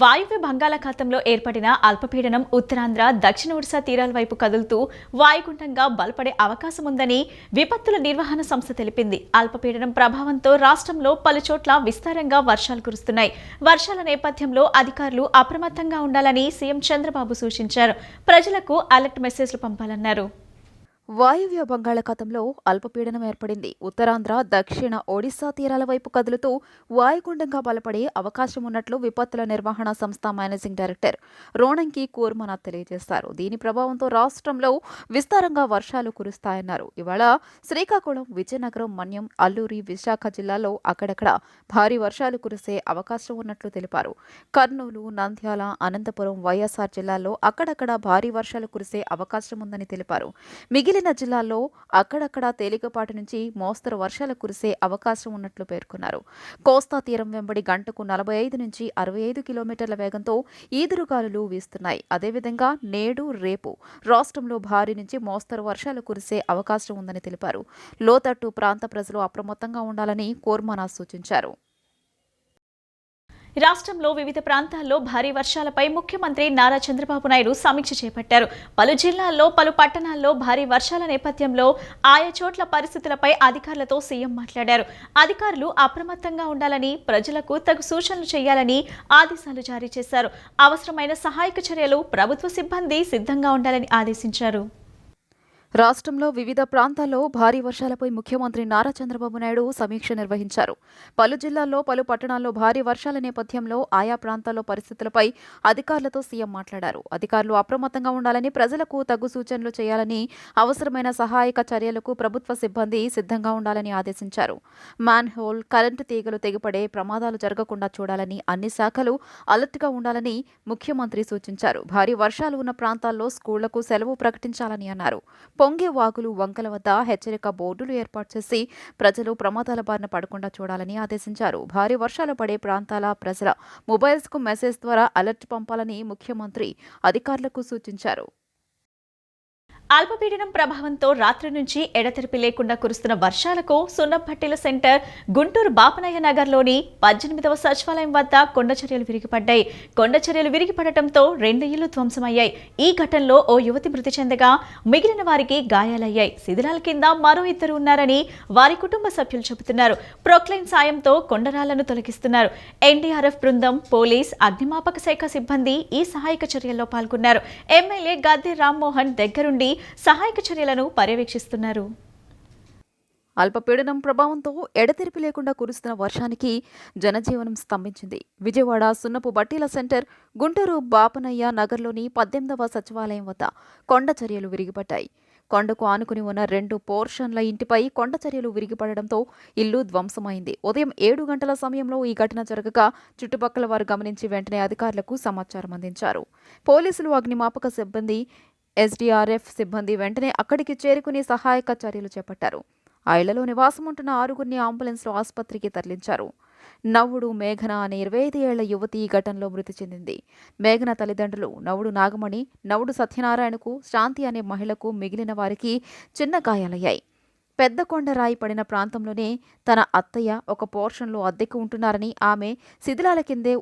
వాయువ్య బంగాళాఖాతంలో ఏర్పడిన అల్పపీడనం ఉత్తరాంధ్ర దక్షిణ ఒడిశా తీరాల వైపు కదులుతూ వాయుగుండంగా బలపడే అవకాశం ఉందని విపత్తుల నిర్వహణ సంస్థ తెలిపింది. అల్పపీడనం ప్రభావంతో రాష్ట్రంలో పలుచోట్ల విస్తారంగా వర్షాలు కురుస్తున్నాయి. వర్షాల నేపథ్యంలో అధికారులు అప్రమత్తంగా ఉండాలని సీఎం చంద్రబాబు సూచించారు. ప్రజలకు అలర్ట్ మెసేజ్లు పంపాలన్నారు. వాయువ్య బంగాళాఖాతంలో అల్పపీడనం ఏర్పడింది. ఉత్తరాంధ్ర దక్షిణ ఒడిశా తీరాల వైపు కదులుతూ వాయుగుండంగా బలపడే అవకాశం ఉన్నట్లు విపత్తుల నిర్వహణ సంస్థ మేనేజింగ్ డైరెక్టర్ రోణంకి కూర్మనాథ్ తెలియజేశారు. దీని ప్రభావంతో రాష్ట్రంలో విస్తారంగా వర్షాలు కురుస్తాయన్నారు. ఇవాళ శ్రీకాకుళం, విజయనగరం, మన్యం, అల్లూరి, విశాఖ జిల్లాల్లో అక్కడక్కడ భారీ వర్షాలు కురిసే అవకాశం ఉన్నట్లు తెలిపారు. కర్నూలు, నంద్యాల, అనంతపురం, వైఎస్ఆర్ జిల్లాల్లో అక్కడక్కడ భారీ వర్షాలు కురిసే అవకాశం ఉందని తెలిపారు. మిగిలిన జిల్లాల్లో అక్కడక్కడ తేలికపాటి నుంచి మోస్తరు వర్షాలు కురిసే అవకాశం ఉన్నట్లు పేర్కొన్నారు. కోస్తా తీరం వెంబడి గంటకు 45 నుంచి 65 కిలోమీటర్ల వేగంతో ఈదురుగాలులు వీస్తున్నాయి. అదేవిధంగా నేడు, రేపు రాష్ట్రంలో భారీ నుంచి మోస్తరు వర్షాలు కురిసే అవకాశం ఉందని తెలిపారు. లోతట్టు ప్రాంత ప్రజలు అప్రమత్తంగా ఉండాలని కూర్మనాథ్ సూచించారు. రాష్ట్రంలో వివిధ ప్రాంతాల్లో భారీ వర్షాలపై ముఖ్యమంత్రి నారా చంద్రబాబు నాయుడు సమీక్ష చేపట్టారు. పలు జిల్లాల్లో, పలు పట్టణాల్లో భారీ వర్షాల నేపథ్యంలో ఆయా చోట్ల పరిస్థితులపై అధికారులతో సీఎం మాట్లాడారు. అధికారులు అప్రమత్తంగా ఉండాలని, ప్రజలకు తగు సూచనలు చేయాలని ఆదేశాలు జారీ చేశారు. అవసరమైన సహాయక చర్యలు ప్రభుత్వ సిబ్బంది సిద్ధంగా ఉండాలని ఆదేశించారు. రాష్ట్రంలో వివిధ ప్రాంతాల్లో భారీ వర్షాలపై ముఖ్యమంత్రి నారా చంద్రబాబు నాయుడు సమీక్ష నిర్వహించారు. పలు జిల్లాల్లో, పలు పట్టణాల్లో భారీ వర్షాల నేపథ్యంలో ఆయా ప్రాంతాల్లో పరిస్థితులపై అధికారులతో సీఎం మాట్లాడారు. అధికారులు అప్రమత్తంగా ఉండాలని, ప్రజలకు తగు సూచనలు చేయాలని, అవసరమైన సహాయక చర్యలకు ప్రభుత్వ సిబ్బంది సిద్ధంగా ఉండాలని ఆదేశించారు. మ్యాన్హోల్, కరెంటు తీగలు తెగిపడే ప్రమాదాలు జరగకుండా చూడాలని, అన్ని శాఖలు అలర్ట్గా ఉండాలని ముఖ్యమంత్రి సూచించారు. భారీ వర్షాలు ఉన్న ప్రాంతాల్లో స్కూళ్లకు సెలవు ప్రకటించాలని అన్నారు. పొంగే వాగులు, వంకల వద్ద హెచ్చరిక బోర్డులు ఏర్పాటు చేసి ప్రజలు ప్రమాదాల బారిన పడకుండా చూడాలని ఆదేశించారు. భారీ వర్షాలు పడే ప్రాంతాల ప్రజల మొబైల్స్కు మెసేజ్ ద్వారా అలర్ట్ పంపాలని ముఖ్యమంత్రి అధికారులకు సూచించారు. అల్పపీడనం ప్రభావంతో రాత్రి నుంచి ఎడతెరిపి లేకుండా కురుస్తున్న వర్షాలకు సున్నపట్టిల సెంటర్ గుంటూరు బాపనయ్య నగర్లోని 18వ సచివాలయం వద్ద కొండచర్యలు విరిగిపడ్డాయి. కొండచర్యలు విరిగిపడటంతో 2 ఇళ్లు ధ్వంసమయ్యాయి. ఈ ఘటనలో ఓ యువతి మృతి చెందగా మిగిలిన వారికి గాయాలయ్యాయి. శిథిలాల కింద మరో 2 ఉన్నారని వారి కుటుంబ సభ్యులు చెబుతున్నారు. ప్రొక్లైన్ సాయంతో కొండరాళ్లను తొలగిస్తున్నారు. ఎన్డీఆర్ఎఫ్ బృందం, పోలీస్, అగ్నిమాపక శాఖ సిబ్బంది ఈ సహాయక చర్యల్లో పాల్గొన్నారు. ఎమ్మెల్యే గద్దె రామ్మోహన్ దగ్గరుండి సహాయక చర్యలను పర్యవేక్షిస్తున్నారు. అల్పపీడనం ప్రభావంతో ఎడతెరిపి లేకుండా కురుస్తున్న వర్షానికి జనజీవనం స్తంభించింది. విజయవాడ సున్నపు బట్టీల సెంటర్ గుంటూరు బాపనయ్య నగర్లోని 18వ సచివాలయం వద్ద కొండచర్యలు విరిగిపడ్డాయి. కొండకు ఆనుకుని ఉన్న 2 పోర్షన్ల ఇంటిపై కొండచర్యలు విరిగిపడడంతో ఇల్లు ధ్వంసమైంది. ఉదయం 7 గంటల సమయంలో ఈ ఘటన జరగగా చుట్టుపక్కల వారు గమనించి వెంటనే అధికారులకు సమాచారం అందించారు. పోలీసులు, అగ్నిమాపక సిబ్బంది, ఎస్డీఆర్ఎఫ్ సిబ్బంది వెంటనే అక్కడికి చేరుకుని సహాయక చర్యలు చేపట్టారు. ఆ ఇళ్లలో నివాసం ఉంటున్న 6గురిని అంబులెన్స్లో ఆసుపత్రికి తరలించారు. నవ్వుడు మేఘన అనే 25 ఏళ్ల యువతి ఈ ఘటనలో మృతి చెందింది. మేఘన తల్లిదండ్రులు నవ్వుడు నాగమణి, నవ్వుడు సత్యనారాయణకు, శాంతి అనే మహిళకు, మిగిలిన వారికి చిన్న గాయాలయ్యాయి. పెద్ద కొండరాయి పడిన ప్రాంతంలోనే తన అత్తయ్య ఒక పోర్షన్లో అద్దెకు ఉంటున్నారని, ఆమె శిథిలాల కిందే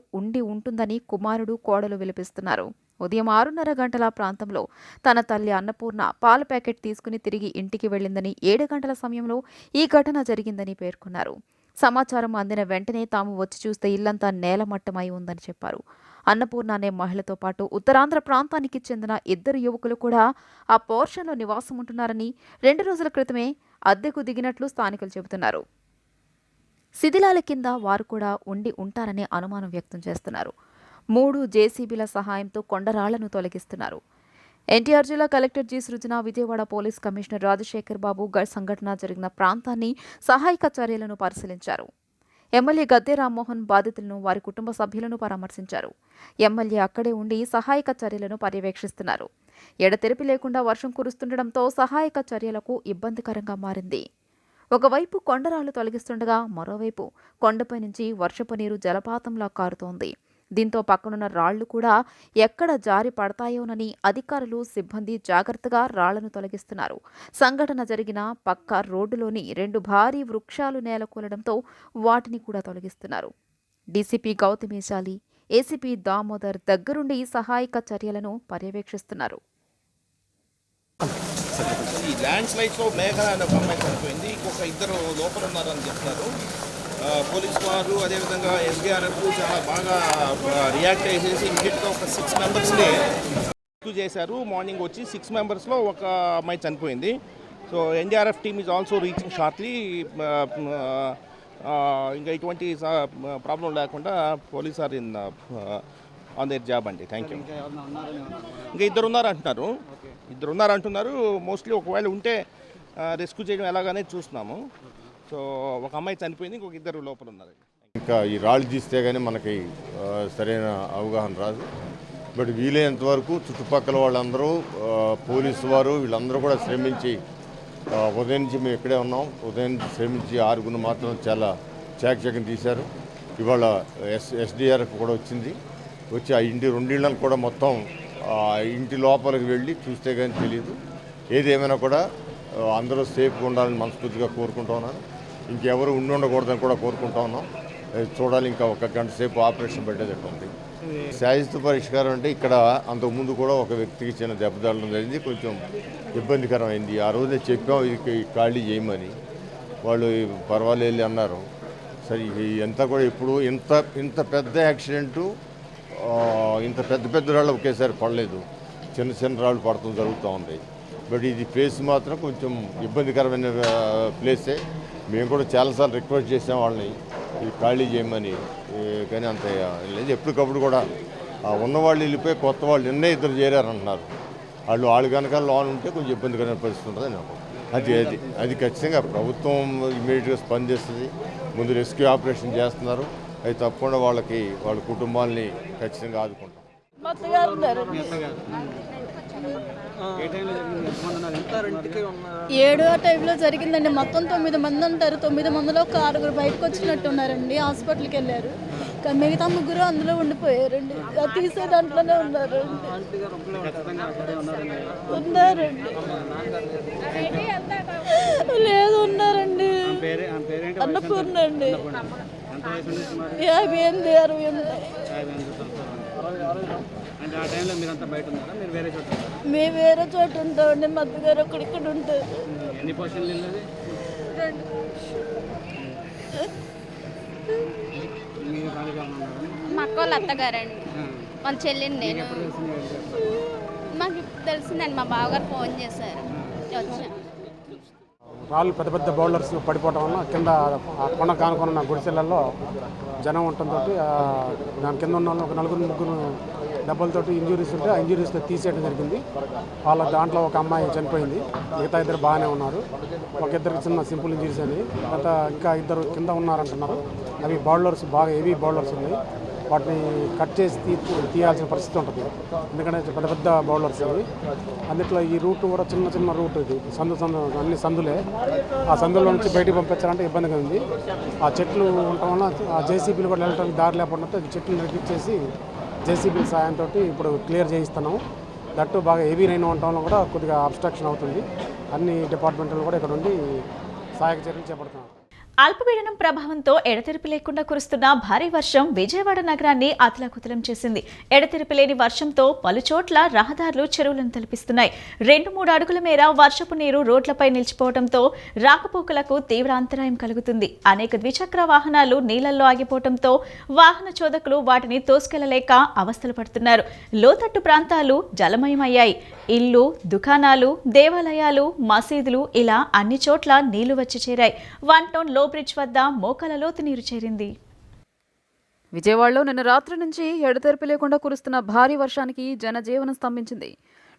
ఉంటుందని కుమారుడు, కోడలు విలపిస్తున్నారు. ఉదయం 6:30 గంటల ప్రాంతంలో తన తల్లి అన్నపూర్ణ పాల ప్యాకెట్ తీసుకుని తిరిగి ఇంటికి వెళ్లిందని, 7 గంటల సమయంలో ఈ ఘటన జరిగిందని పేర్కొన్నారు. సమాచారం అందిన వెంటనే తాము వచ్చి చూస్తే ఇల్లంతా నేలమట్టమై ఉందని చెప్పారు. అన్నపూర్ణ అనే మహిళతో పాటు ఉత్తరాంధ్ర ప్రాంతానికి చెందిన 2 యువకులు కూడా ఆ పోర్షన్లో నివాసం ఉంటున్నారని, 2 రోజుల క్రితమే అద్దెకు దిగినట్లు స్థానికులు చెబుతున్నారు. శిథిలాల కింద వారు కూడా ఉంటారనే అనుమానం వ్యక్తం చేస్తున్నారు. 3 జేసీబీల సహాయంతో కొండరాళ్లను తొలగిస్తున్నారు. ఎన్టీఆర్ జిల్లా కలెక్టర్ జి సృజన, విజయవాడ పోలీస్ కమిషనర్ రాజశేఖర్ బాబు సంఘటన జరిగిన ప్రాంతాన్ని, సహాయక చర్యలను పరిశీలించారు. ఎమ్మెల్యే గద్దె రామ్మోహన్ బాధితులను, వారి కుటుంబ సభ్యులను పరామర్శించారు. ఎమ్మెల్యే అక్కడే ఉండి సహాయక చర్యలను పర్యవేక్షిస్తున్నారు. ఎడతెరిపి లేకుండా వర్షం కురుస్తుండటంతో సహాయక చర్యలకు ఇబ్బందికరంగా మారింది. ఒకవైపు కొండరాళ్లు తొలగిస్తుండగా మరోవైపు కొండపై నుంచి వర్షపు నీరు జలపాతంలా కారుతోంది. దీంతో పక్కనున్న రాళ్లు కూడా ఎక్కడ జారి పడతాయోనని అధికారులు, సిబ్బంది జాగ్రత్తగా రాళ్లను తొలగిస్తున్నారు. సంఘటన జరిగిన పక్క రోడ్డులోని 2 భారీ వృక్షాలు నేలకూలడంతో వాటిని కూడా తొలగిస్తున్నారు. డీసీపీ గౌతమేశాలి, ఏసీపీ దామోదర్ దగ్గరుండి సహాయక చర్యలను పర్యవేక్షిస్తున్నారు. ఈ ల్యాండ్ స్లైడ్స్లో మేఘన అనే ఒక అమ్మాయి చనిపోయింది. ఇంకొక ఇద్దరు లోపల ఉన్నారని చెప్తున్నారు. పోలీస్ వారు అదేవిధంగా ఎస్డీఆర్ఎఫ్ చాలా బాగా రియాక్ట్ చేసేసి ఇమీడియట్గా ఒక 6 మెంబర్స్ని రెస్క్యూ చేశారు. మార్నింగ్ వచ్చి 6 మెంబర్స్లో ఒక అమ్మాయి చనిపోయింది. So NDRF team is also reaching shortly. ఇంకా ఇటువంటి ప్రాబ్లం లేకుండా police are in on their job అండి. Thank you. ఇంకా ఇద్దరు ఉన్నారంటున్నారు. మోస్ట్లీ ఒకవేళ ఉంటే రెస్క్యూ చేయడం ఎలాగనే చూస్తున్నాము. సో ఒక అమ్మాయి చనిపోయింది, ఇంకొక ఇద్దరు లోపల ఉన్నారు. ఇంకా ఈ రాళ్ళు తీస్తే కానీ మనకి సరైన అవగాహన రాదు. బట్ వీలైనంత వరకు చుట్టుపక్కల వాళ్ళందరూ పోలీసు వారు వీళ్ళందరూ కూడా శ్రమించి ఉదయం నుంచి మేము ఇక్కడే ఉన్నాం. ఉదయం నుంచి శ్రమించి 6 మాత్రం చాలా చాకచక్యం తీశారు. ఇవాళ ఎస్డీఆర్ఎఫ్ కూడా వచ్చి ఆ ఇంటి 2 ఇళ్లను కూడా మొత్తం ఇంటి లోపలికి వెళ్ళి చూస్తే కానీ తెలియదు. ఏదేమైనా కూడా అందరూ సేఫ్గా ఉండాలని మనస్ఫూర్తిగా కోరుకుంటా ఉన్నాను. ఇంకెవరు ఉండకూడదని కూడా కోరుకుంటా ఉన్నాం. చూడాలి, ఇంకా 1 గంట సేపు ఆపరేషన్ పెట్టేటట్టుంది. శాశ్వత పరిష్కారం అంటే ఇక్కడ అంతకుముందు కూడా ఒక వ్యక్తికి చిన్న దెబ్బతగలడం జరిగింది, కొంచెం ఇబ్బందికరమైంది. ఆ రోజే చెప్పాం ఇది ఖాళీ చేయమని, వాళ్ళు పర్వాలేదు అన్నారు. సరే ఇదంతా కూడా ఇప్పుడు ఇంత పెద్ద యాక్సిడెంటు ఇంత పెద్ద రాళ్ళు ఒకేసారి పడలేదు, చిన్న రాళ్ళు పడటం జరుగుతూ ఉంది. బట్ ఇది ప్లేస్ మాత్రం కొంచెం ఇబ్బందికరమైన ప్లేసే. మేము కూడా చాలాసార్లు రిక్వెస్ట్ చేసాం వాళ్ళని ఇది ఖాళీ చేయమని, కానీ అంత లేదు. ఎప్పటికప్పుడు కూడా ఉన్నవాళ్ళు వెళ్ళిపోయి కొత్త వాళ్ళు నిన్నే 2 చేరారంటున్నారు. వాళ్ళు కనుక లోన్ ఉంటే కొంచెం ఇబ్బందికరమైన పరిస్థితి ఉంటుందని అది ఖచ్చితంగా ప్రభుత్వం ఇమీడియట్గా స్పందిస్తుంది. ముందు రెస్క్యూ ఆపరేషన్ చేస్తున్నారు. అది తప్పకుండా వాళ్ళ కుటుంబాలని ఖచ్చితంగా ఆదుకుంటాం. ఏడో టైంలో జరిగిందండి. మొత్తం 9 మంది ఉంటారు. 9 మందిలో ఒక 6 బయటకు వచ్చినట్టు ఉన్నారండి. హాస్పిటల్కి వెళ్ళారు. మిగతా 3 అందులో ఉండిపోయారండి. తీసే దాంట్లోనే ఉన్నారండి. లేదు ఉన్నారండి. అన్నపూర్ణ అండి. 58, 68. మేము వేరే చోట ఉంటామండి. మా అత్తగారు ఇక్కడ ఉంటారు. మా అక్క వాళ్ళ అత్తగారండి, వాళ్ళ చెల్లిని నేను. మాకు తెలిసిందండి, మా బావగారు ఫోన్ చేశారు. రాళ్ళు పెద్ద బౌలర్స్ పడిపోవడం వల్ల కింద కొండ కానుకున్న గుడిసెలలో జనం ఉండటంతో దాని కింద ఉన్న ఒక 4-3 దెబ్బలతోటి ఇంజురీస్ ఉంటే ఆ ఇంజురీస్తో తీసేయడం జరిగింది. దాంట్లో ఒక అమ్మాయి చనిపోయింది. మిగతా 2 బాగానే ఉన్నారు. ఒక 2 చిన్న సింపుల్ ఇంజురీస్ అని, ఇంకా 2 కింద ఉన్నారంటున్నారు. అవి బౌలర్స్, బాగా హెవీ బౌలర్స్ ఉన్నాయి. వాటిని కట్ చేసి తీయాల్సిన పరిస్థితి ఉంటుంది, ఎందుకంటే పెద్ద బౌలర్స్ అవి. అందుట్లో ఈ రూట్ కూడా చిన్న రూట్, ఇది అన్ని సందులే. ఆ సందులో నుంచి బయటికి పంపించాలంటే ఇబ్బందిగా ఉంది. ఆ చెట్లు ఉండటం వల్ల ఆ జేసీబీలు కూడా వెళ్ళడానికి దారి లేకపోతే చెట్లు నరికిచ్చేసి జేసీబీల సాయంతో ఇప్పుడు క్లియర్ చేయిస్తున్నాము. దట్టు బాగా హెవీ రైన్ ఉండటం వల్ల కూడా కొద్దిగా అబ్స్ట్రక్షన్ అవుతుంది. అన్ని డిపార్ట్మెంట్లు కూడా ఇక్కడ ఉండి సహాయక చర్యలు చేపడుతున్నారు. అల్పపీడనం ప్రభావంతో ఎడతెరిపి లేకుండా కురుస్తున్న భారీ వర్షం విజయవాడ నగరాన్ని అతలాకుతలం చేసింది. ఎడతెరిపి లేని వర్షంతో పలుచోట్ల రహదారులు చెరువులను తలపిస్తున్నాయి. 2-3 అడుగుల మేర వర్షపు నీరు రోడ్లపై నిలిచిపోవడంతో రాకపోకలకు తీవ్ర అంతరాయం కలుగుతుంది. అనేక ద్విచక్ర వాహనాలు నీళ్లలో ఆగిపోవడంతో వాహన చోదకులు వాటిని తోసుకెళ్లలేక అవస్థలు పడుతున్నారు. లోతట్టు ప్రాంతాలు జలమయమయ్యాయి. ఇళ్లు, దుకాణాలు, దేవాలయాలు, మసీదులు ఇలా అన్ని చోట్ల నీళ్లు వచ్చి చేరాయి. 1 టౌన్ లో బ్రిడ్జ్ వద్ద మోకాల లోతు నీరు చేరింది. విజయవాడలో నిన్న రాత్రి నుంచి ఎడతెరిపి లేకుండా కురుస్తున్న భారీ వర్షానికి జనజీవనం స్తంభించింది.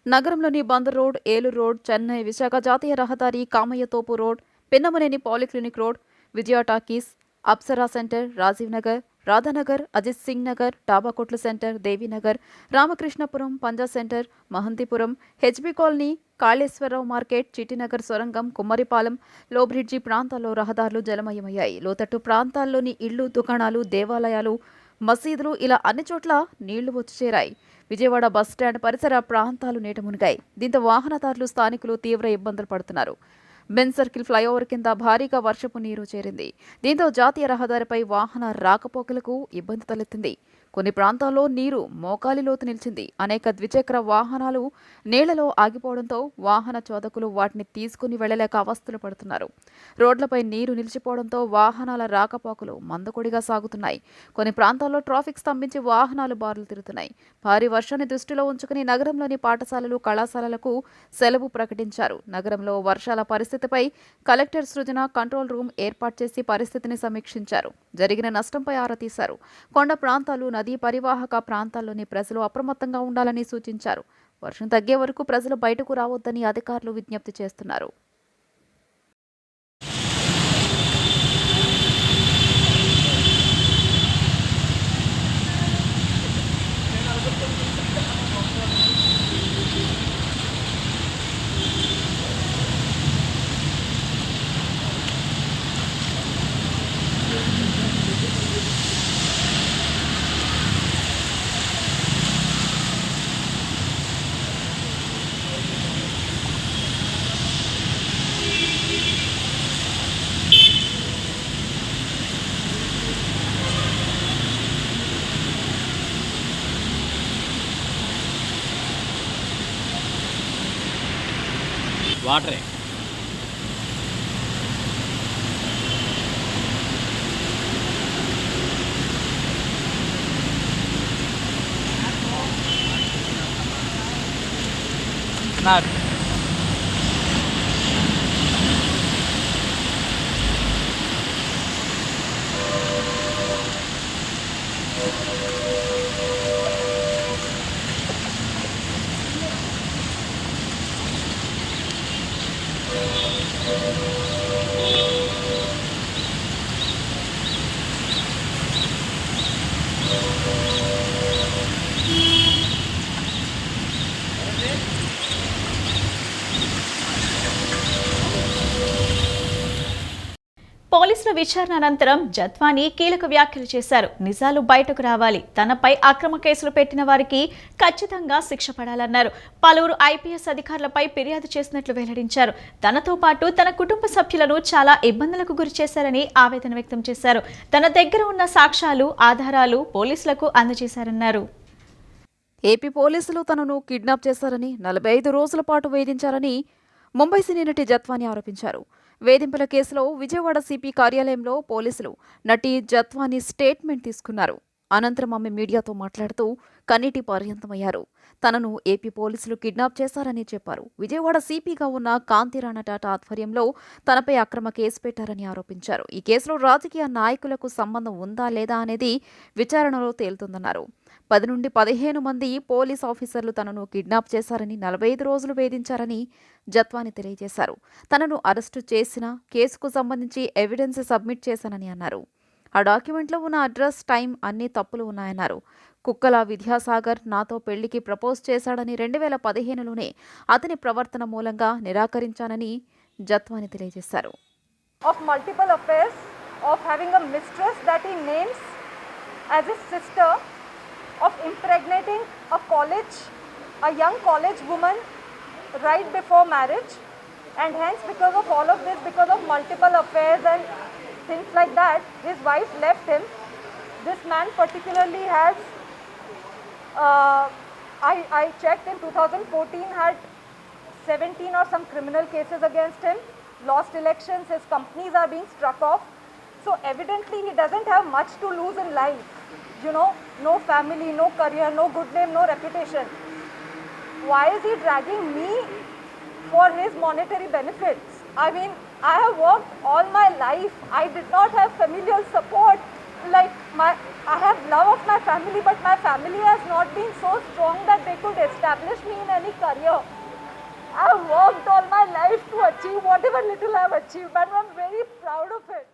నగరంలోని బందర్ రోడ్, ఏలూరు రోడ్, చెన్నై విశాఖ జాతీయ రహదారి, Kamayyathopu road, Pinnamaneni polyclinic road, Vijaya talkies, Apsara centre, Rajiv Nagar, Radhanagar, Ajith Singh Nagar, Tabakotla centre, Devinagar, Ramakrishnapuram, Panja centre, Mahantipuram, HB colony, Kaleswara Rao market, Chittinagar సొరంగం, కుమ్మరిపాలెం, లోబ్రిడ్జి ప్రాంతాల్లో రహదారులు జలమయమయ్యాయి. లోతట్టు ప్రాంతాల్లోని ఇళ్లు, దుకాణాలు, దేవాలయాలు, మసీదులు ఇలా అన్ని చోట్ల నీళ్లు వచ్చి చేరాయి. విజయవాడ బస్టాండ్ పరిసర ప్రాంతాలు నీట మునిగాయి. దీంతో వాహనదారులు, స్థానికులు తీవ్ర ఇబ్బందులు పడుతున్నారు. బెన్ సర్కిల్ ఫ్లైఓవర్ కింద భారీగా వర్షపు నీరు చేరింది. దీంతో జాతీయ రహదారిపై వాహన రాకపోకలకు ఇబ్బంది తలెత్తింది. కొన్ని ప్రాంతాల్లో నీరు మోకాలి లోతు నిలిచింది. అనేక ద్విచక్ర వాహనాలు నీళ్లలో ఆగిపోవడంతో వాహన చోదకులు వాటిని తీసుకుని వెళ్లలేక అవస్థలు పడుతున్నారు. రోడ్లపై నీరు నిలిచిపోవడంతో వాహనాల రాకపోకలు మందకొడిగా సాగుతున్నాయి. కొన్ని ప్రాంతాల్లో ట్రాఫిక్ స్తంభించి వాహనాలు బారులు తిరుగుతున్నాయి. భారీ వర్షాన్ని దృష్టిలో ఉంచుకుని నగరంలోని పాఠశాలలు, కళాశాలలకు సెలవు ప్రకటించారు. నగరంలో వర్షాల పరిస్థితిపై కలెక్టర్ సృజన కంట్రోల్ రూమ్ ఏర్పాటు చేసి పరిస్థితిని సమీక్షించారు. జరిగిన నష్టంపై ఆరా తీశారు. కొండ ప్రాంతాలు, నదీ పరివాహక ప్రాంతాల్లోని ప్రజలు అప్రమత్తంగా ఉండాలని సూచించారు. వర్షం తగ్గే వరకు ప్రజలు బయటకు రావద్దని అధికారులు విజ్ఞప్తి చేస్తున్నారు. వాటరే నా పోలీసుల విచారణ అనంతరం జత్వానీ కీలక వ్యాఖ్యలు చేశారు. నిజాలు బయటకు రావాలి, తనపై అక్రమ కేసులు పెట్టిన వారికి ఖచ్చితంగా శిక్ష పడాలన్నారు. పలువురు ఐపీఎస్ అధికారులపై ఫిర్యాదు చేసినట్లు వెల్లడించారు. తనతో పాటు తన కుటుంబ సభ్యులను చాలా ఇబ్బందులకు గురి చేశారని ఆవేదన వ్యక్తం చేశారు. తన దగ్గర ఉన్న సాక్ష్యాలు, ఆధారాలు పోలీసులకు అందజేశారన్నారు. ఏపీ పోలీసులు తనను కిడ్నాప్ చేశారని, 45 రోజుల పాటు వేధించారని ముంబై సినీ నటి జత్వానీ ఆరోపించారు. వేధింపుల కేసులో విజయవాడ సిపి కార్యాలయంలో పోలీసులు నటి జత్వానీ స్టేట్మెంట్ తీసుకున్నారు. అనంతరం ఆమె మీడియాతో మాట్లాడుతూ కన్నీటి పర్యంతమయ్యారు. తనను ఏపీ పోలీసులు కిడ్నాప్ చేశారని చెప్పారు. విజయవాడ సిపిగా ఉన్న కాంతిరాణ టాటా ఆధ్వర్యంలో తనపై అక్రమ కేసు పెట్టారని ఆరోపించారు. ఈ కేసులో రాజకీయ నాయకులకు సంబంధం ఉందా లేదా అనేది విచారణలో తేలుతుందన్నారు. 10 నుండి 15 మంది పోలీస్ ఆఫీసర్లు తనను కిడ్నాప్ చేశారని, 45 రోజులు వేధించారని జత్వానీ తెలియజేశారు. తనను అరెస్టు చేసిన కేసుకు సంబంధించి ఎవిడెన్స్ సబ్మిట్ చేశానని అన్నారు. ఆ డాక్యుమెంట్లో ఉన్న అడ్రస్, టైం అన్ని తప్పులు ఉన్నాయన్నారు. కుక్కల విద్యాసాగర్ నాతో పెళ్లికి ప్రపోజ్ చేశాడని 2015లోనే అతని ప్రవర్తన మూలంగా నిరాకరించానని జత్వానీ తెలియజేశారు. Of multiple affairs, of having a mistress that he names as his sister, of impregnating a young college woman right before marriage, and hence because of all of this, because of multiple affairs and things like that, his wife left him. This man particularly has, I checked in 2014, had 17 or some criminal cases against him, lost elections, his companies are being struck off. So evidently he doesn't have much to lose in life. You know, no family, no career, no good name, no reputation. Why is he dragging me for his monetary benefits? I mean, I have worked all my life. I did not have familial support. Like I have love of my family, but my family has not been so strong that they could establish me in any career. I have worked all my life to achieve whatever little I have achieved, and I'm very proud of it.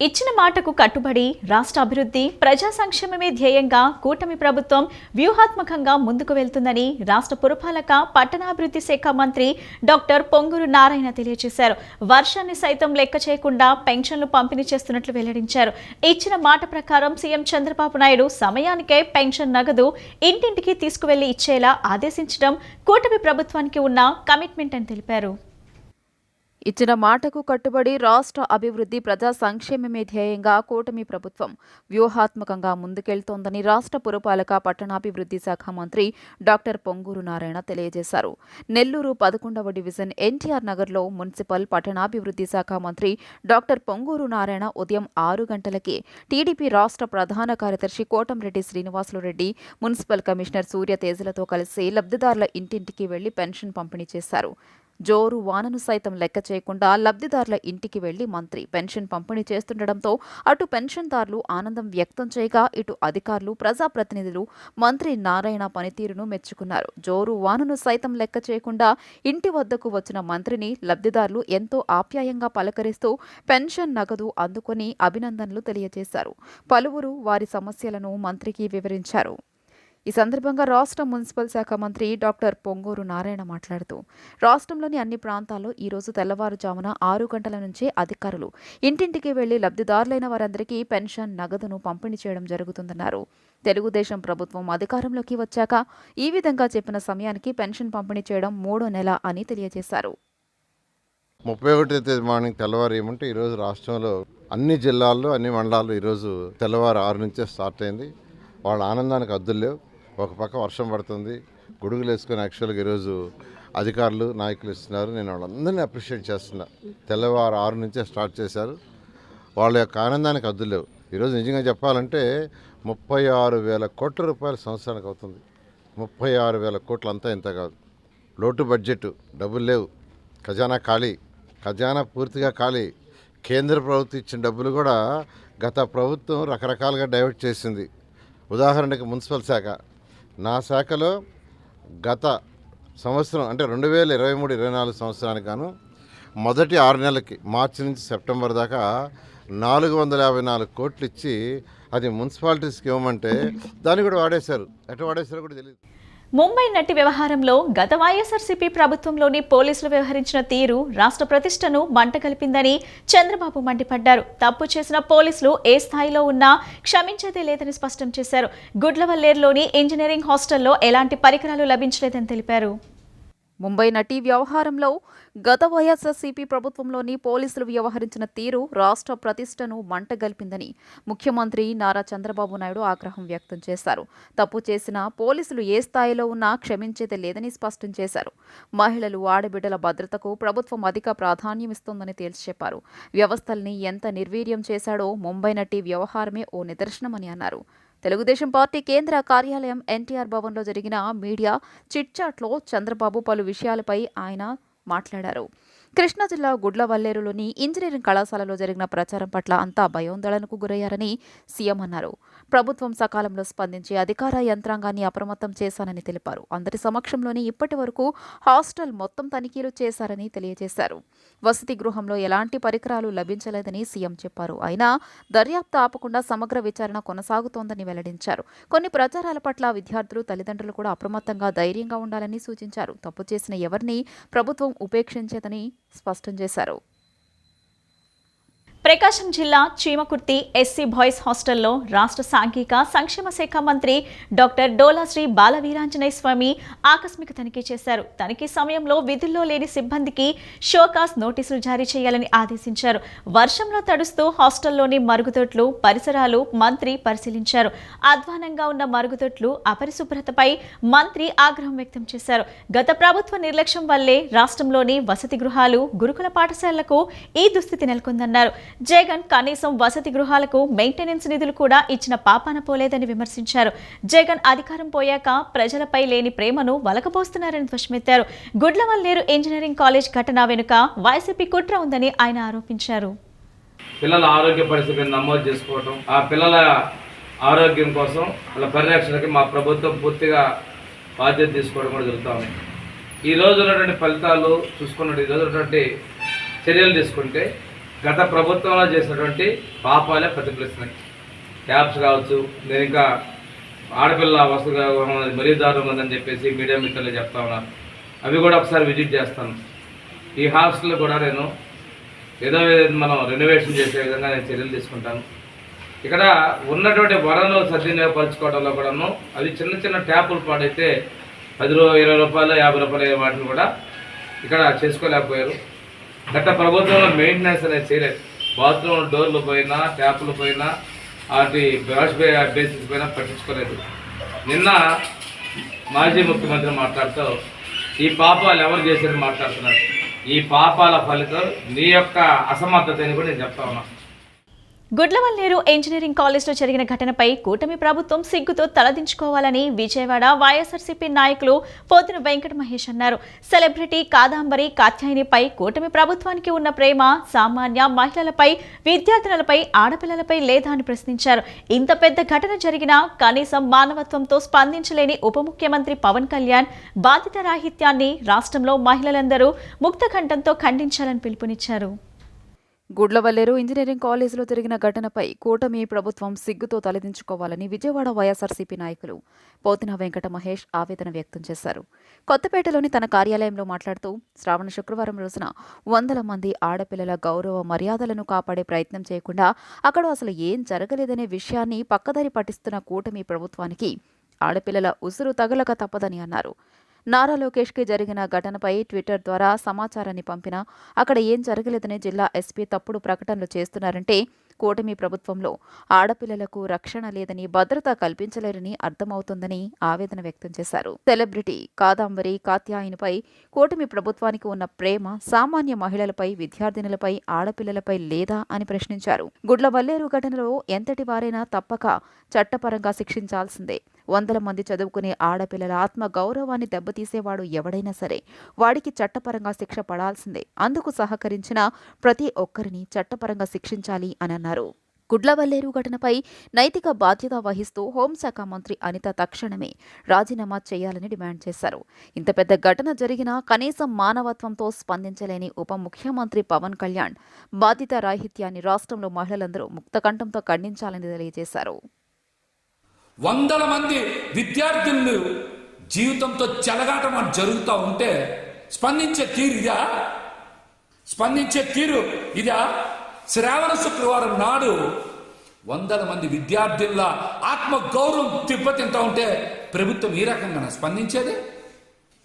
ఇచ్చిన మాటకు కట్టుబడి రాష్ట్ర అభివృద్ధి, ప్రజా సంక్షేమమే ధ్యేయంగా కూటమి ప్రభుత్వం వ్యూహాత్మకంగా ముందుకు వెళ్తుందని రాష్ట్ర పురపాలక పట్టణాభివృద్ధి శాఖ మంత్రి డాక్టర్ పొంగూరు నారాయణ తెలియజేశారు. వర్షాన్ని సైతం లెక్క చేయకుండా పెన్షన్లు పంపిణీ చేస్తున్నట్లు వెల్లడించారు. ఇచ్చిన మాట ప్రకారం సీఎం చంద్రబాబు నాయుడు సమయానికే పెన్షన్ నగదు ఇంటింటికి తీసుకువెళ్లి ఇచ్చేలా ఆదేశించడం కూటమి ప్రభుత్వానికి ఉన్న కమిట్మెంట్ అని తెలిపారు. ఇచ్చిన మాటకు కట్టుబడి రాష్ట్ర అభివృద్ధి ప్రజా సంక్షేమమే ధ్యేయంగా కూటమి ప్రభుత్వం వ్యూహాత్మకంగా ముందుకెళ్తోందని రాష్ట్ర పురపాలక పట్టణాభివృద్ధి శాఖ మంత్రి డాక్టర్ పొంగూరు నారాయణ తెలియజేశారు. నెల్లూరు 11వ డివిజన్ ఎన్టీఆర్ నగర్లో మున్సిపల్ పట్టణాభివృద్ధి శాఖ మంత్రి డాక్టర్ పొంగూరు నారాయణ ఉదయం 6 గంటలకే టీడీపీ రాష్ట్ర ప్రధాన కార్యదర్శి కోటంరెడ్డి శ్రీనివాసులురెడ్డి, మున్సిపల్ కమిషనర్ సూర్య తేజలతో కలిసి లబ్ధిదారుల ఇంటింటికి వెళ్లి పెన్షన్ పంపిణీ చేశారు. జోరు వానను సైతం లెక్క చేయకుండా లబ్ధిదారుల ఇంటికి వెళ్లి మంత్రి పెన్షన్ పంపిణీ చేస్తుండటంతో అటు పెన్షన్దారులు ఆనందం వ్యక్తం చేయగా ఇటు అధికారులు, ప్రజాప్రతినిధులు మంత్రి నారాయణ పనితీరును మెచ్చుకున్నారు. జోరు వానను సైతం లెక్క చేయకుండా ఇంటి వద్దకు వచ్చిన మంత్రిని లబ్ధిదారులు ఎంతో ఆప్యాయంగా పలకరిస్తూ పెన్షన్ నగదు అందుకొని అభినందనలు తెలియజేశారు. పలువురు వారి సమస్యలను మంత్రికి వివరించారు. ఈ సందర్భంగా రాష్ట్ర మున్సిపల్ శాఖ మంత్రి డాక్టర్ పొంగూరు నారాయణ మాట్లాడుతూ రాష్ట్రంలోని అన్ని ప్రాంతాల్లో ఈరోజు తెల్లవారుజామున 6 గంటల నుంచే అధికారులు ఇంటింటికి వెళ్లి లబ్ధిదారులైన వారందరికీ పెన్షన్ నగదును పంపిణీ చేయడం జరుగుతుందన్నారు. తెలుగుదేశం ప్రభుత్వం అధికారంలోకి వచ్చాక ఈ విధంగా చెప్పిన సమయానికి పెన్షన్ పంపిణీ చేయడం 3వ నెల అని తెలియజేశారు. 31వ తేదీ మార్నింగ్ తెల్లవారు ఏమంటే ఈరోజు రాష్ట్రంలో అన్ని జిల్లాల్లో అన్ని మండలాల్లో ఈరోజు తెల్లవారు 6 నుంచే స్టార్ట్ అయింది. వాళ్ళ ఆనందానికి హద్దులు లేవు. ఒక పక్క వర్షం పడుతుంది, గొడుగులు వేసుకొని యాక్చువల్గా ఈరోజు అధికారులు, నాయకులు ఇస్తున్నారు. నేను వాళ్ళందరినీ అప్రిషియేట్ చేస్తున్నా. తెల్లవారు 6 నుంచే స్టార్ట్ చేశారు. వాళ్ళ యొక్క ఆనందానికి హద్దులు లేవు. ఈరోజు నిజంగా చెప్పాలంటే 36,000 కోట్ల రూపాయలు సంవత్సరానికి అవుతుంది. 36,000 కోట్లు అంతా ఇంత కాదు. లోటు బడ్జెట్, డబ్బులు లేవు, ఖజానా ఖాళీ, ఖజానా పూర్తిగా ఖాళీ. కేంద్ర ప్రభుత్వం ఇచ్చిన డబ్బులు కూడా గత ప్రభుత్వం రకరకాలుగా డైవర్ట్ చేసింది. ఉదాహరణకి మున్సిపల్ శాఖ, నా శాఖలో గత సంవత్సరం అంటే 2023-24 సంవత్సరానికి గాను మొదటి 6 నెలలకి మార్చి నుంచి సెప్టెంబర్ దాకా 454 కోట్లు ఇచ్చి అది మున్సిపాలిటీస్కి ఇవ్వమంటే దాన్ని కూడా వాడేశారు. ఎట్లా వాడేశారో కూడా తెలియదు. ముంబై నటి వ్యవహారంలో గత వైఎస్ఆర్సీపీ ప్రభుత్వంలోని పోలీసులు వ్యవహరించిన తీరు రాష్ట్ర ప్రతిష్టను మంటగలిపిందని చంద్రబాబు మండిపడ్డారు. తప్పు చేసిన పోలీసులు ఏ స్థాయిలో ఉన్నా క్షమించేదే లేదని స్పష్టం చేశారు. గుడ్లవల్లేరులోని ఇంజనీరింగ్ హాస్టల్లో ఎలాంటి పరికరాలు లభించలేదని తెలిపారు. ముంబై నటి వ్యవహారంలో గత వైఎస్ఆర్సీపీ ప్రభుత్వంలోని పోలీసులు వ్యవహరించిన తీరు రాష్ట్ర ప్రతిష్టను మంటగల్పిందని ముఖ్యమంత్రి నారా చంద్రబాబు నాయుడు ఆగ్రహం వ్యక్తం చేశారు. తప్పు చేసిన పోలీసులు ఏ స్థాయిలో ఉన్నా క్షమించేది లేదని స్పష్టం చేశారు. మహిళలు, ఆడబిడ్డల భద్రతకు ప్రభుత్వం అధిక ప్రాధాన్యమిస్తోందని తేల్చి చెప్పారు. వ్యవస్థల్ని ఎంత నిర్వీర్యం చేశాడో ముంబై నటి వ్యవహారమే ఓ నిదర్శనమని అన్నారు. తెలుగుదేశం పార్టీ కేంద్ర కార్యాలయం ఎన్టీఆర్ భవన్లో జరిగిన మీడియా చిట్చాట్లో చంద్రబాబు పలు విషయాలపై ఆయన మాట్లాడారు. కృష్ణా జిల్లా గుడ్లవల్లేరులోని ఇంజనీరింగ్ కళాశాలలో జరిగిన ప్రచారం పట్ల అంతా భయోందోళనకు గురయ్యారని సీఎం అన్నారు. ప్రభుత్వం సకాలంలో స్పందించి అధికార యంత్రాంగాన్ని అప్రమత్తం చేశానని తెలిపారు. అందరి సమక్షంలోనే ఇప్పటి వరకు హాస్టల్ మొత్తం తనిఖీలు చేశారని తెలియజేశారు. వసతి గృహంలో ఎలాంటి పరికరాలు లభించలేదని సీఎం చెప్పారు. అయినా దర్యాప్తు ఆపకుండా సమగ్ర విచారణ కొనసాగుతోందని వెల్లడించారు. కొన్ని ప్రచారాల పట్ల విద్యార్థులు, తల్లిదండ్రులు కూడా అప్రమత్తంగా, ధైర్యంగా ఉండాలని సూచించారు. తప్పు చేసిన ఎవరిని ప్రభుత్వం ఉపేక్షించేదని స్పష్టం చేశారు. ప్రకాశం జిల్లా చీమకుర్తి ఎస్సీ బాయ్స్ హాస్టల్లో రాష్ట్ర సాంఘిక సంక్షేమ శాఖ మంత్రి డాక్టర్ డోలాశ్రీ బాలవీరాంజనేయ స్వామి ఆకస్మిక తనిఖీ చేశారు. తనిఖీ సమయంలో విధుల్లో లేని సిబ్బందికి షోకాస్ నోటీసులు జారీ చేయాలని ఆదేశించారు. వర్షంలో తడుస్తూ హాస్టల్లోని మరుగుదొడ్లు, పరిసరాలు మంత్రి పరిశీలించారు. అధ్వానంగా ఉన్న మరుగుదొడ్లు, అపరిశుభ్రతపై మంత్రి ఆగ్రహం వ్యక్తం చేశారు. గత ప్రభుత్వ నిర్లక్ష్యం వల్లే రాష్ట్రంలోని వసతి గృహాలు, గురుకుల పాఠశాలలకు ఈ దుస్థితి నెలకొందన్నారు. జగన్ కనీసం వసతి గృహాలకు మెయింటెనెన్స్ నిధులు కూడా ఇచ్చిన పాపాన పోలేదని విమర్శించారు. జగన్ అధికారం పోయాక ప్రజలపై లేని ప్రేమను వలకబోస్తున్నారని ధ్వజమెత్తారు. గుడ్లవల్లేరు ఇంజనీరింగ్ కాలేజ్ ఘటన వెనుక వైసీపీ కుట్ర ఉందని ఆయన ఆరోపించారు. పిల్లల ఆరోగ్య పరిస్థితిని నమోదు చేసుకోవడం, ఆ పిల్లల ఆరోగ్యం కోసం వాళ్ళ పరిరక్షణకి మా ప్రభుత్వం పూర్తిగా బాధ్యత తీసుకోవడం కూడా జరుగుతుంది. ఈ రోజు ఉన్నటువంటి ఫలితాలు చూసుకున్నట్టు, ఈ రోజు ఉన్నటువంటి చర్యలు తీసుకుంటే గత ప్రభుత్వంలో చేసినటువంటి పాపాలే ప్రతిఫలిస్తున్నాయి. ట్యాబ్స్ కావచ్చు, నేను ఇంకా ఆడపిల్ల వసతిగా మరీ దారుణంగా ఉందని చెప్పేసి మీడియా మిత్రులు చెప్తా ఉన్నారు. అవి కూడా ఒకసారి విజిట్ చేస్తాను. ఈ హాస్టల్ కూడా నేను ఏదో మనం రెనోవేషన్ చేసే విధంగా నేను చర్యలు తీసుకుంటాను. ఇక్కడ ఉన్నటువంటి వనరులు సద్వినియోగపరచుకోవడంలో కూడాను అవి చిన్న చిన్న ట్యాపులు పాడైతే 10 20 రూపాయలు 50 రూపాయలు వాటిని కూడా ఇక్కడ చేసుకోలేకపోయారు. గత ప్రభుత్వంలో మెయింటెనెన్స్ అనేది చేయలేదు. బాత్రూమ్ డోర్లు పోయినా, ట్యాపులు పోయినా, వాటి వాష్ బేసిస్ పైన పట్టించుకోలేదు. నిన్న మాజీ ముఖ్యమంత్రి మాట్లాడుతూ ఈ పాపాలు ఎవరు చేశారని మాట్లాడుతున్నారు. ఈ పాపాల ఫలితం నీ యొక్క అసమర్థత అని కూడా నేను చెప్తా ఉన్నా. గుడ్లవల్లేరు ఇంజనీరింగ్ కాలేజ్లో జరిగిన ఘటనపై కూటమి ప్రభుత్వం సిగ్గుతో తలదించుకోవాలని విజయవాడ వైఎస్ఆర్సీపీ నాయకులు పోతిన వెంకట మహేష్ అన్నారు. సెలబ్రిటీ కాదాంబరి కాత్యాయనిపై కూటమి ప్రభుత్వానికి ఉన్న ప్రేమ సామాన్య మహిళలపై, విద్యార్థినులపై, ఆడపిల్లలపై లేదా అని ప్రశ్నించారు. ఇంత పెద్ద ఘటన జరిగినా కనీసం మానవత్వంతో స్పందించలేని ఉప ముఖ్యమంత్రి పవన్ కళ్యాణ్ బాధిత రాహిత్యాన్ని రాష్ట్రంలో మహిళలందరూ ముక్తకంఠంతో ఖండించాలని పిలుపునిచ్చారు. గుడ్లవల్లేరు ఇంజనీరింగ్ కాలేజీలో జరిగిన ఘటనపై కూటమి ప్రభుత్వం సిగ్గుతో తలదించుకోవాలని విజయవాడ వైఎస్ఆర్సీపీ నాయకులు పోతిన వెంకట మహేష్ ఆవేదన వ్యక్తం చేశారు. కొత్తపేటలోని తన కార్యాలయంలో మాట్లాడుతూ శ్రావణ శుక్రవారం రోజున 100 మంది ఆడపిల్లల గౌరవ మర్యాదలను కాపాడే ప్రయత్నం చేయకుండా అక్కడ అసలు ఏం జరగలేదనే విషయాన్ని పక్కదారి పట్టిస్తున్న కూటమి ప్రభుత్వానికి ఆడపిల్లల ఉసురు తగలక తప్పదని అన్నారు. నారా లోకేష్కి జరిగిన ఘటనపై ట్విట్టర్ ద్వారా సమాచారాన్ని పంపినా అక్కడ ఏం జరగలేదని జిల్లా ఎస్పీ తప్పుడు ప్రకటనలు చేస్తున్నారంటే కూటమి ప్రభుత్వంలో ఆడపిల్లలకు రక్షణ లేదని, భద్రత కల్పించలేరని అర్థమవుతుందని ఆవేదన వ్యక్తం చేశారు. సెలబ్రిటీ కాదాంబరి కాత్యాయనిపై కూటమి ప్రభుత్వానికి ఉన్న ప్రేమ సామాన్య మహిళలపై, విద్యార్థినులపై, ఆడపిల్లలపై లేదా అని ప్రశ్నించారు. గుడ్లవల్లేరు ఘటనలో ఎంతటి వారైనా తప్పక చట్టపరంగా శిక్షించాల్సిందే. 100 మంది చదువుకునే ఆడపిల్లల ఆత్మ గౌరవాన్ని దెబ్బతీసేవాడు ఎవడైనా సరే వాడికి చట్టపరంగా శిక్ష పడాల్సిందే. అందుకు సహకరించిన ప్రతి ఒక్కరిని చట్టపరంగా శిక్షించాలి అని అన్నారు. గుడ్లవల్లేరు ఘటనపై నైతిక బాధ్యత వహిస్తూ హోంశాఖ మంత్రి అనిత తక్షణమే రాజీనామా చేయాలని డిమాండ్ చేశారు. ఇంత పెద్ద ఘటన జరిగినా కనీసం మానవత్వంతో స్పందించలేని ఉప ముఖ్యమంత్రి పవన్ కళ్యాణ్ బాధిత రాహిత్యాన్ని రాష్ట్రంలో మహిళలందరూ ముక్తకంఠంతో ఖండించాలని తెలియజేశారు. 100 మంది విద్యార్థులు జీవితంతో చెలగాటం జరుగుతూ ఉంటే స్పందించే తీరు ఇదా? శ్రావణ శుక్రవారం నాడు 100 మంది విద్యార్థుల ఆత్మ గౌరవం దెబ్బతింటూ ఉంటే ప్రభుత్వం ఈ రకంగా స్పందించేది?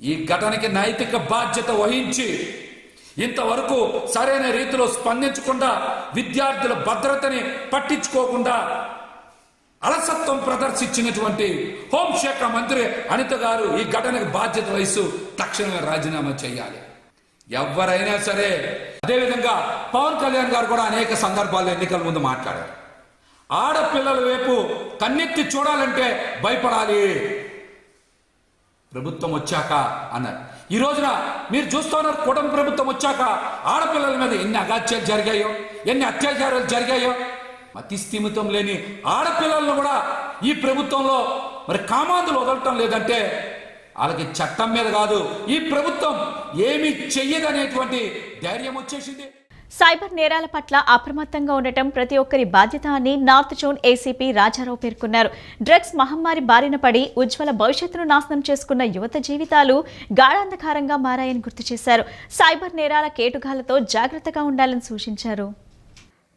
ఈ ఘటనకి నైతిక బాధ్యత వహించి ఇంతవరకు సరైన రీతిలో స్పందించకుండా, విద్యార్థుల భద్రతని పట్టించుకోకుండా అలసత్వం ప్రదర్శించినటువంటి హోంశాఖ మంత్రి అనిత గారు ఈ ఘటనకు బాధ్యత వహిస్తూ తక్షణమే రాజీనామా చేయాలి. ఎవరైనా సరే. అదేవిధంగా పవన్ కళ్యాణ్ గారు కూడా అనేక సందర్భాల్లో ఎన్నికల ముందు మాట్లాడారు. ఆడపిల్లల వైపు కన్నెత్తి చూడాలంటే భయపడాలి ప్రభుత్వం వచ్చాక అన్నారు. ఈ రోజున మీరు చూస్తున్నారు, కూటమి ప్రభుత్వం వచ్చాక ఆడపిల్లల మీద ఎన్ని అగాత్యాలు జరిగాయో, ఎన్ని అత్యాచారాలు జరిగాయో. అతి స్థిమితం లేని ఆడపిల్లలను కూడా ఈ ప్రభుత్వంలో మరి కామాంధులు వదలటం లేదంటే వాళ్ళకి చట్టం మీద కాదు, ఈ ప్రభుత్వం ఏమీ చెయ్యదనేటువంటి ధైర్యం వచ్చేసింది. సైబర్ నేరాల పట్ల అప్రమత్తంగా ఉండటం ప్రతి ఒక్కరి బాధ్యత అని నార్త్ జోన్ ఏసీపీ రాజారావు పేర్కొన్నారు. డ్రగ్స్ మహమ్మారి బారిన పడి ఉజ్వల భవిష్యత్తును నాశనం చేసుకున్న యువత జీవితాలు గాఢాంధకారంగా మారాయని గుర్తు చేశారు. సైబర్ నేరాల కేటుగాలతో జాగ్రత్తగా ఉండాలని సూచించారు.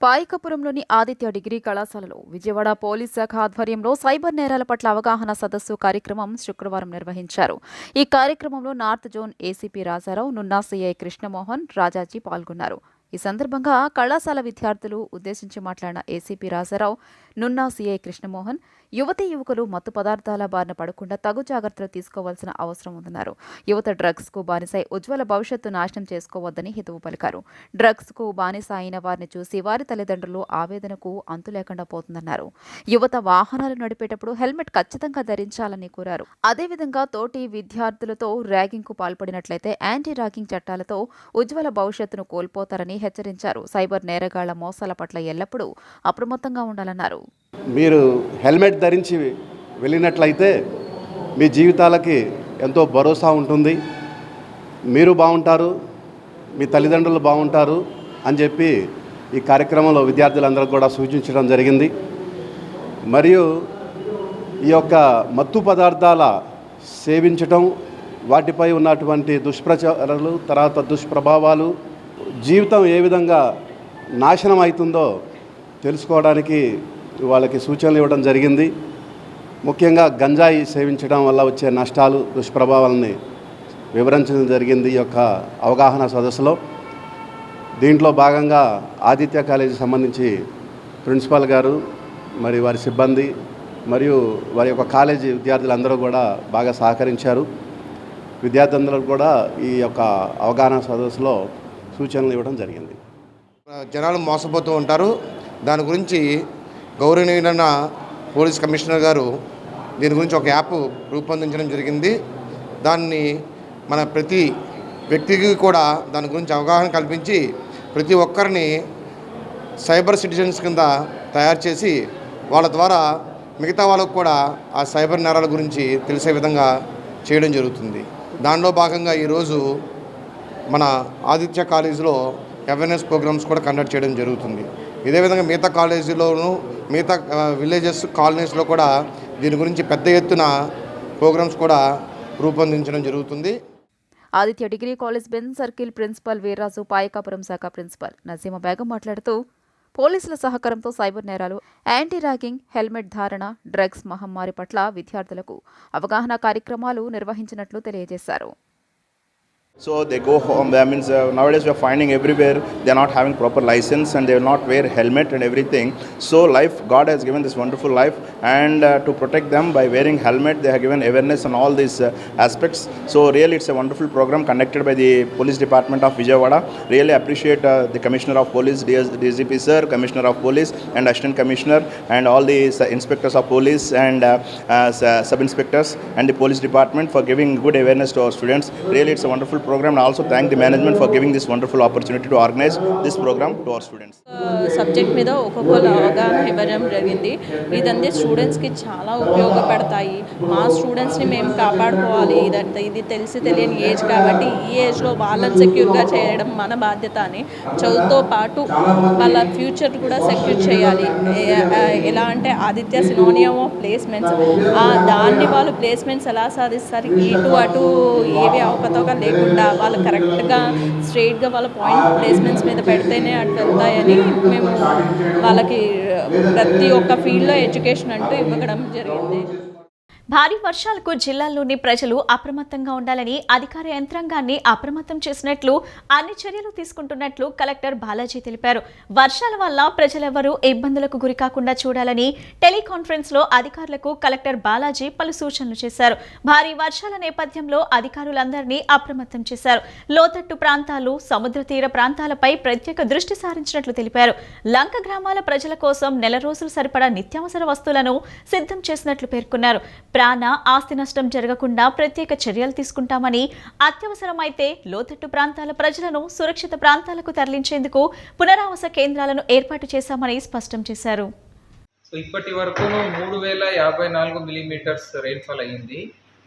పాయకపురంలోని ఆదిత్య డిగ్రీ కళాశాలలో విజయవాడ పోలీస్ శాఖ ఆధ్వర్యంలో సైబర్ నేరాల పట్ల అవగాహన సదస్సు కార్యక్రమం శుక్రవారం నిర్వహించారు. ఈ కార్యక్రమంలో north zone ACP Rajarao, Nunna CI Krishnamohan, Rajaji పాల్గొన్నారు. ఈ సందర్భంగా కళాశాల విద్యార్థులు ఉద్దేశించి మాట్లాడిన ఏసీపీ రాజారావు, నున్నా సిఐ కృష్ణమోహన్ యువతీ యువకులు మత్తు పదార్థాల బారిన పడకుండా తగు జాగ్రత్తలు తీసుకోవాల్సిన అవసరం ఉందన్నారు. యువత డ్రగ్స్ కు బానిసై ఉజ్వల భవిష్యత్తు నాశనం చేసుకోవద్దని హితవు పలికారు. డ్రగ్స్ కు బానిస అయిన వారిని చూసి వారి తల్లిదండ్రులు ఆవేదనకు అంతు లేకుండా పోతుందన్నారు. యువత వాహనాలు నడిపేటప్పుడు హెల్మెట్ ఖచ్చితంగా ధరించాలని కోరారు. అదేవిధంగా తోటి విద్యార్థులతో ర్యాగింగ్ కు పాల్పడినట్లయితే యాంటీ ర్యాగింగ్ చట్టాలతో ఉజ్వల భవిష్యత్తును కోల్పోతారని హెచ్చరించారు. సైబర్ నేరగాళ్ల మోసాల పట్ల ఎల్లప్పుడూ అప్రమత్తంగా ఉండాలన్నారు. మీరు హెల్మెట్ ధరించి వెళ్ళినట్లయితే మీ జీవితాలకి ఎంతో భరోసా ఉంటుంది, మీరు బాగుంటారు, మీ తల్లిదండ్రులు బాగుంటారు అని చెప్పి ఈ కార్యక్రమంలో విద్యార్థులందరూ కూడా సూచించడం జరిగింది. మరియు ఈ యొక్క మత్తు పదార్థాల సేవించటం, వాటిపై ఉన్నటువంటి దుష్ప్రచారాలు, తర్వాత దుష్ప్రభావాలు, జీవితం ఏ విధంగా నాశనం అవుతుందో తెలుసుకోవడానికి వాళ్ళకి సూచనలు ఇవ్వడం జరిగింది. ముఖ్యంగా గంజాయి సేవించడం వల్ల వచ్చే నష్టాలు, దుష్ప్రభావాలని వివరించడం జరిగింది ఈ యొక్క అవగాహన సదస్సులో. దీంట్లో భాగంగా ఆదిత్య కాలేజీ సంబంధించి ప్రిన్సిపాల్ గారు మరి వారి సిబ్బంది మరియు వారి యొక్క కాలేజీ విద్యార్థులందరూ కూడా బాగా సహకరించారు. విద్యార్థులందరూ కూడా ఈ యొక్క అవగాహన సదస్సులో సూచనలు ఇవ్వడం జరిగింది. జనాలు మోసపోతూ ఉంటారు. దాని గురించి గౌరవనీయులైన పోలీస్ కమిషనర్ గారు దీని గురించి ఒక యాప్ రూపొందించడం జరిగింది. దాన్ని మన ప్రతి వ్యక్తికి కూడా దాని గురించి అవగాహన కల్పించి ప్రతి ఒక్కరిని సైబర్ సిటిజన్స్ కింద తయారు చేసి వాళ్ళ ద్వారా మిగతా వాళ్ళకు కూడా ఆ సైబర్ నేరాల గురించి తెలిసే విధంగా చేయడం జరుగుతుంది. దానిలో భాగంగా ఈరోజు మన ఆదిత్య కాలేజీలో అవేర్నెస్ ప్రోగ్రామ్స్ కూడా కండక్ట్ చేయడం జరుగుతుంది. ఇదే విధంగా మిగతా కాలేజీలోను మిగతా విలేజెస్ కాలనీస్లో కూడా దీని గురించి పెద్ద ఎత్తున ప్రోగ్రామ్స్ కూడా రూపొందించడం జరుగుతుంది. Aditya degree college benz circle principal Veerraju, Payakapuram శాఖ ప్రిన్సిపల్ నసీమా బేగం మాట్లాడుతూ పోలీసుల సహకారంతో సైబర్ నేరాలు, యాంటీ ర్యాగింగ్, హెల్మెట్ ధారణ, డ్రగ్స్ మహమ్మారి పట్ల విద్యార్థులకు అవగాహన కార్యక్రమాలు నిర్వహించినట్లు తెలియజేశారు. So they go home. That means nowadays we are finding everywhere they are not having proper license and they will not wear helmet and everything. So God has given this wonderful life, and to protect them by wearing helmet, they have given awareness on all these aspects. So really it's a wonderful program conducted by the Police Department of Vijayawada. Really appreciate the Commissioner of Police, DGP sir, Commissioner of Police and Assistant Commissioner and all the inspectors of police and sub-inspectors and the Police Department for giving good awareness to our students. Really it's a wonderful program, and also thank the management for giving this wonderful opportunity to organize this program to our students. Subject మీద ఒక్కొక్కరు అవగాహన ఇవ్వడం జరిగింది. ఇదంతా స్టూడెంట్స్కి చాలా ఉపయోగపడతాయి. మా స్టూడెంట్స్ని మేము కాపాడుకోవాలి. ఇది తెలిసి తెలియని ఏజ్ కాబట్టి ఈ ఏజ్లో వాళ్ళని సెక్యూర్గా చేయడం మన బాధ్యత అని, చదువుతో పాటు వాళ్ళ ఫ్యూచర్ కూడా సెక్యూర్ చేయాలి. ఎలా అంటే ఆదిత్య సినోనియం ఆఫ్ ప్లేస్మెంట్స్, దాన్ని వాళ్ళు ప్లేస్మెంట్స్ ఎలా సాధిస్తారు, ఇటు అటు ఏవి అవకతవక లేకుండా వాళ్ళు కరెక్ట్గా స్ట్రైట్గా వాళ్ళ పాయింట్ ప్లేస్మెంట్స్ మీద పెడితేనే అటు వెళ్తాయని మేము వాళ్ళకి ప్రతి ఒక్క ఫీల్డ్లో ఎడ్యుకేషన్ అంటూ ఇవ్వడం జరిగింది. భారీ వర్షాలకు జిల్లాల్లోని ప్రజలు అప్రమత్తంగా ఉండాలని అధికార యంత్రాంగాన్ని అప్రమత్తం చేసినట్లు అన్ని చర్యలు తీసుకుంటున్నట్లు కలెక్టర్ బాలాజీ తెలిపారు. వర్షాల వల్ల ప్రజలెవరూ ఇబ్బందులకు గురికాకుండా చూడాలని టెలికాన్ఫరెన్స్ లో అధికారులకు కలెక్టర్ బాలాజీ పలు సూచనలు చేశారు. భారీ వర్షాల నేపథ్యంలో అధికారులందరినీ అప్రమత్తం చేశారు. లోతట్టు ప్రాంతాలు, సముద్ర తీర ప్రాంతాలపై ప్రత్యేక దృష్టి సారించినట్లు తెలిపారు. లంక గ్రామాల ప్రజల కోసం నెల రోజులు సరిపడా నిత్యావసర వస్తువులను సిద్ధం చేసినట్లు పేర్కొన్నారు. ప్రాణ, ఆస్తి నష్టం జరగకుండా ప్రత్యేక చర్యలు తీసుకుంటామని, అత్యవసరమైతే లోతట్టు ప్రాంతాల ప్రజలను సురక్షిత ప్రాంతాలకు తరలించేందుకు పునరావాస కేంద్రాలను ఏర్పాటు చేశామని స్పష్టం చేశారు. ఇప్పటి వరకు 3054 మిల్లీమీటర్స్ రెయిన్ఫాల్ అయ్యింది.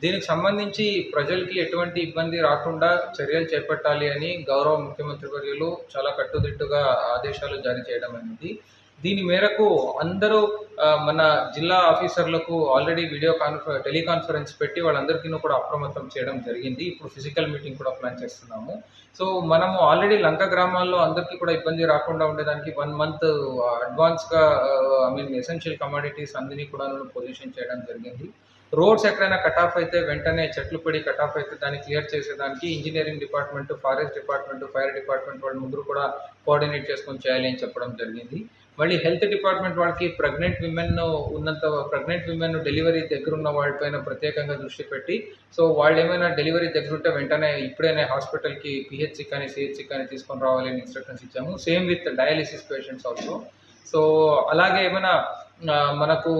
దీనికి సంబంధించి ప్రజలకి ఎటువంటి ఇబ్బంది రాకుండా చర్యలు చేపట్టాలి అని గౌరవ ముఖ్యమంత్రి వర్యులు చాలా కట్టుదిట్టుగా ఆదేశాలు జారీ చేయడం అనేది. దీని మేరకు అందరూ మన జిల్లా ఆఫీసర్లకు ఆల్రెడీ టెలికాన్ఫరెన్స్ పెట్టి వాళ్ళందరికీ కూడా అప్రమత్తం చేయడం జరిగింది. ఇప్పుడు ఫిజికల్ మీటింగ్ కూడా ప్లాన్ చేస్తున్నాము. సో మనము ఆల్రెడీ లంక గ్రామాల్లో అందరికీ కూడా ఇబ్బంది రాకుండా ఉండేదానికి 1 month అడ్వాన్స్గా ఎసెన్షియల్ కమోడిటీస్ అన్నిని కూడా పొజిషన్ చేయడం జరిగింది. రోడ్స్ ఎక్కడైనా కట్ ఆఫ్ అయితే వెంటనే చెట్లు పడి కట్ ఆఫ్ అయితే దాన్ని క్లియర్ చేసేదానికి engineering department, forest department, fire department వాళ్ళు ముగ్గురు కూడా కోఆర్డినేట్ చేసుకొని చేయాలి అని చెప్పడం జరిగింది. మళ్ళీ హెల్త్ డిపార్ట్మెంట్ వాళ్ళకి ప్రెగ్నెంట్ విమెన్ డెలివరీ దగ్గరున్న వాళ్ళపైన ప్రత్యేకంగా దృష్టి పెట్టి, సో వాళ్ళు ఏమైనా డెలివరీ దగ్గరుంటే వెంటనే ఇప్పుడైనా హాస్పిటల్కి పిహెచ్సి కానీ సిహెచ్సి కానీ తీసుకొని రావాలని ఇన్స్ట్రక్షన్స్ ఇచ్చాము. Same with dialysis patients also. So అలాగే ఏమైనా మనకు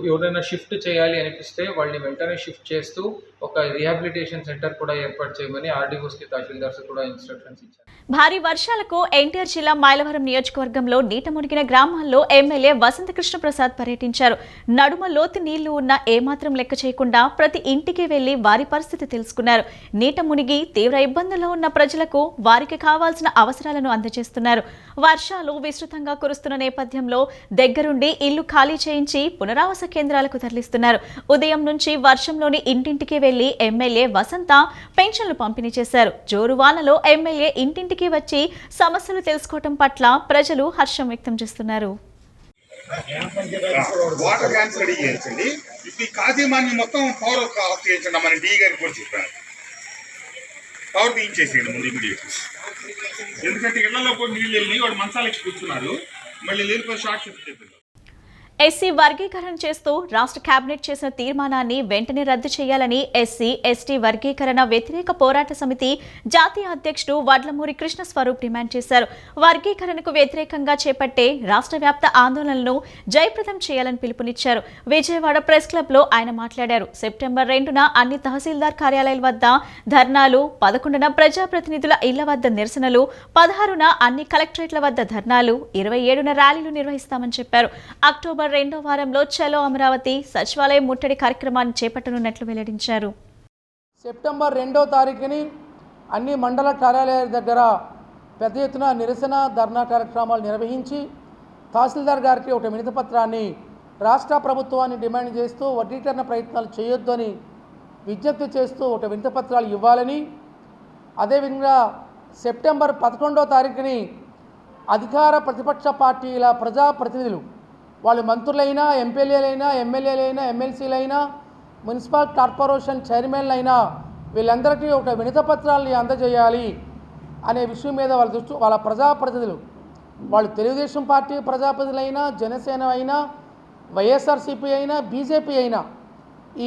ఎవరైనా షిఫ్ట్ చేయాలి అనిపిస్తే వాళ్ళని వెంటనే షిఫ్ట్ చేస్తూ ఒక రీహాబిలిటేషన్ సెంటర్ కూడా ఏర్పాటు చేయమని ఆర్డీఓస్కి, తహసీల్దార్స్ కూడా ఇన్స్ట్రక్షన్స్ ఇచ్చారు. భారీ వర్షాలకు ఎన్టీఆర్ జిల్లా మైలవరం నియోజకవర్గంలో నీట మునిగిన గ్రామాల్లో ఎమ్మెల్యే వసంత కృష్ణప్రసాద్ పర్యటించారు. నడుమ లోతు నీళ్లు ఉన్న ఏమాత్రం లెక్క చేయకుండా ప్రతి ఇంటికి వెళ్లి వారి పరిస్థితి తెలుసుకున్నారు. నీట మునిగి తీవ్ర ఇబ్బందుల్లో ఉన్న ప్రజలకు వారికి కావాల్సిన అవసరాలను అందజేస్తున్నారు. వర్షాలు విస్తృతంగా కురుస్తున్న నేపథ్యంలో దగ్గరుండి ఇల్లు ఖాళీ చేయించి పునరావాస కేంద్రాలకు తరలిస్తున్నారు. ఉదయం నుంచి వర్షంలోని ఇంటింటికి వెళ్లి ఎమ్మెల్యే వసంత పెన్షన్లు పంపిణీ చేశారు. జోరు వానలో ఎమ్మెల్యే ఇంటింటికి వచ్చి సమస్యలు తెలుసుకోవడం పట్ల ప్రజలు హర్షం వ్యక్తం చేస్తున్నారు. వాటర్ క్యాన్స్ రెడీ చేయించండి. ఇప్పుడు కాజీమాన్ని మొత్తం పవర్ ఆఫ్ చేయించండి. మన డీ గారికి కూడా చెప్పాను, పవర్ తీయించేసేయండి ముందు ఇమీడియట్లీ. ఎందుకంటే ఇళ్లలో కూడా నీళ్ళు వెళ్ళి వాడు మంచాలకి కూర్చున్నారు, మళ్ళీ లేనిపోయి షార్ట్ సర్క్యూట్ అయిపోయింది. ఎస్సీ వర్గీకరణ చేస్తూ రాష్ట్ర కేబినెట్ చేసిన తీర్మానాన్ని వెంటనే రద్దు చేయాలని ఎస్సీ ఎస్టీ వర్గీకరణ వ్యతిరేక పోరాట సమితి జాతీయ అధ్యక్షుడు వడ్లమూరి కృష్ణస్వరూప్ డిమాండ్ చేశారు. వర్గీకరణకు వ్యతిరేకంగా చేపట్టే రాష్ట్ర వ్యాప్త ఆందోళనలను జయప్రదం చేయాలని పిలుపునిచ్చారు. విజయవాడ ప్రెస్ క్లబ్లో ఆయన మాట్లాడారు. సెప్టెంబర్ 2న అన్ని తహసీల్దార్ కార్యాలయాల వద్ద ధర్నాలు, 11న ప్రజాప్రతినిధుల ఇళ్ల వద్ద నిరసనలు, 16న అన్ని కలెక్టరేట్ల వద్ద ధర్నాలు, 27న ర్యాలీలు నిర్వహిస్తామని చెప్పారు. అక్టోబర్ 2వ వారంలో చలో అమరావతి సచివాలయం ముట్టడి కార్యక్రమాన్ని చేపట్టనున్నట్లు వెల్లడించారు. సెప్టెంబర్ 2వ తారీఖుని అన్ని మండల కార్యాలయాల దగ్గర పెద్ద ఎత్తున నిరసన ధర్నా కార్యక్రమాలు నిర్వహించి తహసీల్దార్ గారికి ఒక వినతి పత్రాన్ని రాష్ట్ర ప్రభుత్వాన్ని డిమాండ్ చేస్తూ వర్గీకరణ ప్రయత్నాలు చేయొద్దని విజ్ఞప్తి చేస్తూ ఒక వినతి పత్రాలు ఇవ్వాలని, అదేవిధంగా సెప్టెంబర్ 11వ తారీఖుని అధికార ప్రతిపక్ష పార్టీల ప్రజాప్రతినిధులు, వాళ్ళు మంత్రులైనా, ఎంపీలైనా, ఎమ్మెల్యేలైనా, ఎమ్మెల్సీలైనా, మున్సిపల్ కార్పొరేషన్ చైర్మన్లైనా వీళ్ళందరికీ ఒక వినతి పత్రాలని అందజేయాలి అనే విషయం మీద వాళ్ళ ప్రజాప్రతినిధులు, వాళ్ళు తెలుగుదేశం పార్టీ ప్రజాప్రతినిధులైనా, జనసేన అయినా, వైఎస్ఆర్సీపీ అయినా, బీజేపీ అయినా,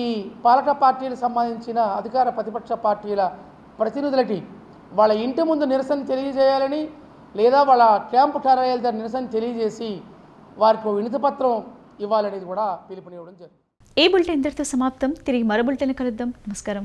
ఈ పాలక పార్టీలకు సంబంధించిన అధికార ప్రతిపక్ష పార్టీల ప్రతినిధులకి వాళ్ళ ఇంటి ముందు నిరసన తెలియజేయాలని, లేదా వాళ్ళ క్యాంపు కార్యాలయాల దగ్గర నిరసన తెలియజేసి వారికి వినతి పత్రం ఇవ్వాలనేది కూడా పిలుపునివ్వడం జరిగింది. ఈ బులెటిన్ ఇంతటితో సమాప్తం. తిరిగి మరో బులెటిన్ కలుద్దాం. నమస్కారం.